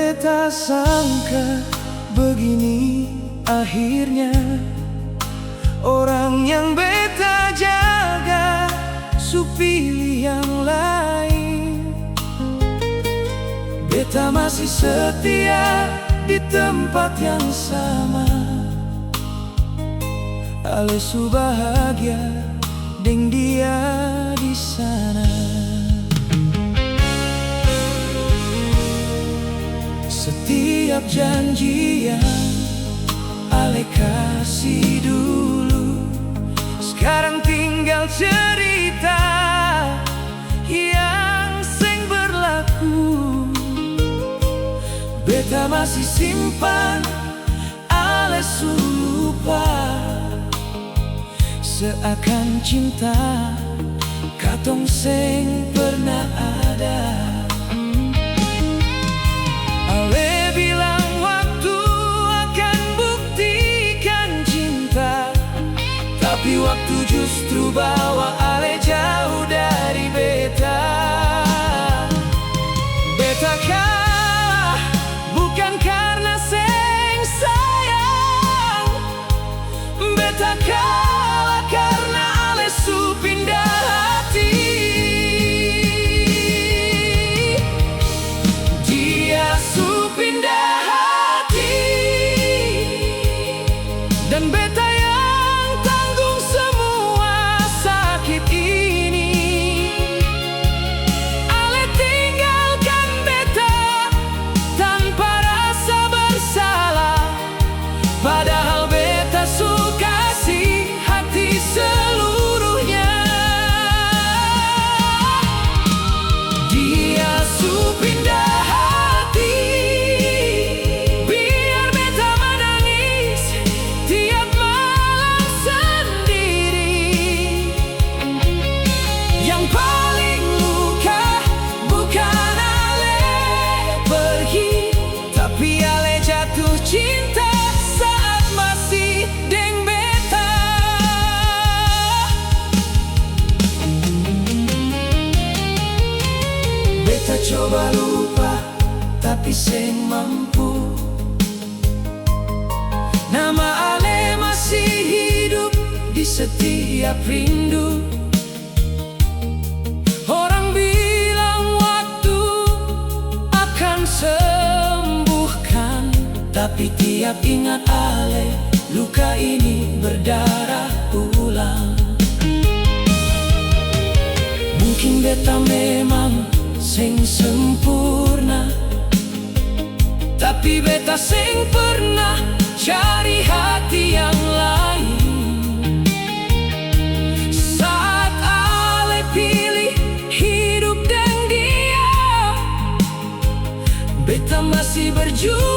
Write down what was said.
beta sangka begini akhirnya. Orang yang beta jaga su pilih yang lain. Beta masih setia di tempat yang sama. Ale su bahagia deng dia di sana. Setiap janjian Ale kasih dulu, sekarang tinggal cerita yang seng berlaku. Beta masih simpan, Ale su lupa. Seakan cinta katong seng pernah ada. Ale bilang waktu akan buktikan cinta, tapi waktu justru bawa Ale jauh dari beta. Beta kalah bukan karena seng sayang. Beta kalah karena Ale su pindah hati. Dia su pindah hati, dan beta yang tanggung semua sakit ini. Ale tinggalkan beta tanpa rasa bersalah, padahal beta su kasih hati seluruhnya. Dia su pindah hati, biar beta menangis tiap malam sendiri. Yang paling luka bukan Ale pergi, tapi Ale jatuh cinta saat masih deng beta. Beta coba lupa, tapi seng mampu. Nama Ale masih hidup di setiap rindu. Orang bilang waktu akan sembuhkan, tapi tiap ingat Ale, luka ini berdarah ulang. Mungkin beta memang seng sempurna, tapi beta seng pernah cari hati yang lain. Saat Ale pilih hidup dengan dia, beta masih berjuang